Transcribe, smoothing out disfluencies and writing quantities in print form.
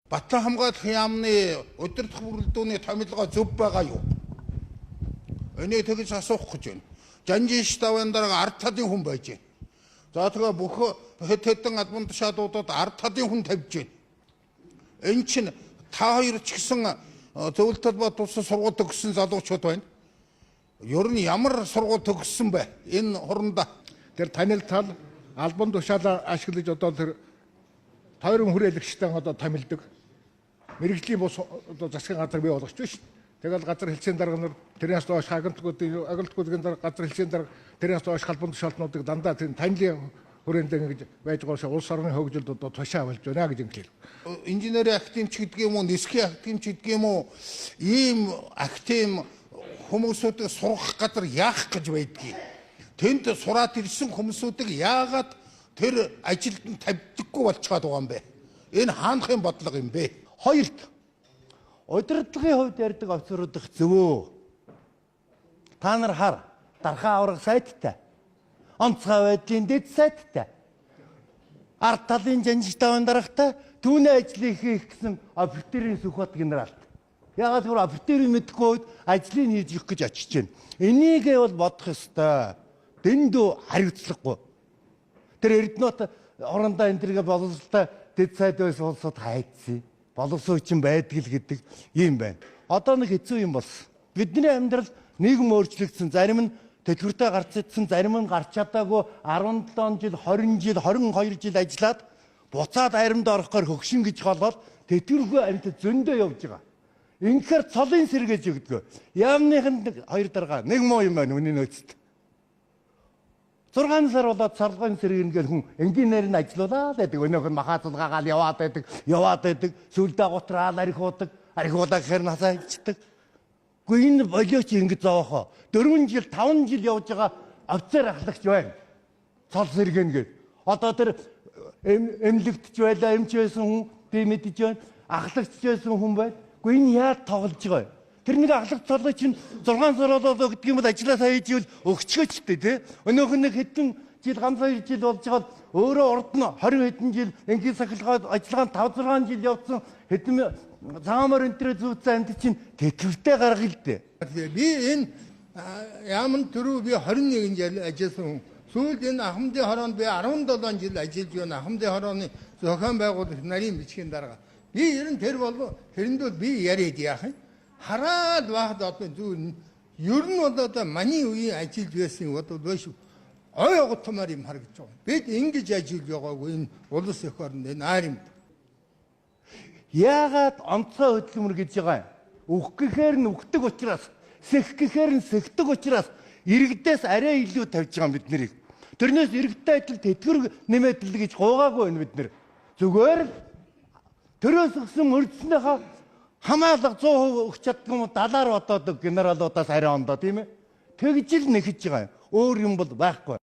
Батлан хамгаалах яамны удирдах бүрэлдэхүүний томилгоо зөв байгаа юу? Энийг тэгж асуух гэж байна. Жанжин штабын дараа ард талын хүн байж байна. За тэгээ бүх хэд хэдэн албан тушаалуудад ард талын хүн тавьж байна. Энэ чинь та хоёр ч гэсэн зөвлөлт талбай туссан сургууль төгссөн залуучууд байна. Ер нь ямар сургууль төгссөн бэ? Энэ хуранда тэр танил тал албан тушаалаа ашиглаж одоо тэр тойрон хүрээлэгчтэй одоо томилдог. Мэргэжлийн бус одоо засгийн газар бий болгож байна шүү. Тэгэл газар хэлцээний дарга нар тэрнээс доош агентлагуудын дарга газар хэлцээний дарга тэрнээс доош албан тушаалтнуудыг дандаа тэр танилын хүрээнд ингэж байж байгаа улс орны хөгжилд одоо тушаа болж байна гэж хэлээ. Инженерийн активч гэдэг юм уу, нисхийн активч гэдэг юм уу, ийм актив хүмүүсүүдийг сургах газар яах гэж байдгийг. Тэнд сураад ирсэн хүмүүсүүдийг яагаад тэр ажилд нь тавьдаггүй болчиход байгаа юм бэ? Энэ хаанхын бодлого юм бэ? Хоёрт удирдлагын хувьд ярьдаг офицеруудах зөвөө. Та нар хар дархаа аврах сайттай. Онцгой байдлын дэд сайттай. Ард талын жанжигтааван дарагтай түүний ажлыг хийх гэсэн офицерийн Сүхбат генералт. Ягаад гэвэл офицерийн мэдхгүй үед ажлыг хийж өгөх гэж очиж байна. Энийгээ бол бодох ёстой. Дэндүү хариуцлагагүй. Тэр Эрдэнэт орондоо энэ төргээ боловсролтой дэд сайд байсан улсууд хайцсан. Боловсролчин байдаг л гэдэг юм байна. Одоо нэг хэцүү юм болсон. Бидний амьдрал нийгэм өөрчлөгдсөн, зарим нь тэтгэвртэй гарч ирсэн, зарим нь гарч чадаагүй 17 жил, 20 жил, 22 жил ажиллаад буцаад аримд орохоор хөгшин гэж болоод тэтгэвргүй амьд зөндөө явж байгаа. Инхээр цолын сэргээж өгдөг. Яамныхын хоёр дарга нэг муу юм байна үний нөөцт. 6 сар болоод царлогын сэрэг ингээл хүн инженеэр нь ажиллаулаад байдаг. Өнөөх нь махаацалгаагаал яваад байдаг. Сүлдээ гутраал архиудаа гэхэр насаа ичдэг. Гэхдээ энэ болооч ингэж зоохоо. 4 жил, 5 жил явж байгаа офицер ахлагч байна. Цол сэргэн гээд. Одоо тэр эмнэлэгтч байлаа, эмч байсан хүн би мэдэж байна. Ахлагч байсан хүн байна. Гэхдээ энэ яаж тоглож байгаа вэ? Тэр нэг ахлах цолгой чинь 6 сар болоо гэдэг юм бол ажилласаа хийж ивэл өгчгөөчтэй тий. Өнөөх нь хэдэн жил, ганц 2 жил болж байгаа өөрөө урд нь 20 хэдэн жил энгийн сахилгаан ажиллагаан 5-6 жил явцсан хэдэн цаамаар энтрээ зүүцсэн амт чинь тэтгэвртэй гаргая л дээ. Би энэ яамн төрөө би 21 жил ажилласан хүн. Сүүлд энэ Ахмадын хороонд би 17 жил ажиллаж байна. Ахмадын хорооны зохион байгуулагч нарийн бичгийн дарга. Би ер нь тэр болов тэрэндээ би яриад яах юм? Хараад байхад одоо зүүн ер нь бол одоо маний үеийн ажиллаж байсан одоо биш ой огтмаар юм харагдаж байгаа. Бид ингэж ажиллаж байгаагүй энэ улс эх орнд энэ аримд. Яагаад онцгой хөдөлмөр гэж байгаа юм? Үх гэхээр нь үхдэг учраас, сэх гэхээр нь сэхдэг учраас иргэдээс арай илүү тавьж байгаа бид нарыг. Тэрнээс иргэдтэй адил тэтгэвэр нэмэгдэл гэж гуугаагүй байна бид нар. Зүгээр л төрөөс өгсөн мөрдснийхаа хамаалга 100% өгч чаддаг юм уу 70-аар бодоод генералуудаас арай ондоо тийм ээ. Тэгж л нэхэж байгаа юм. Өөр юм бол байхгүй.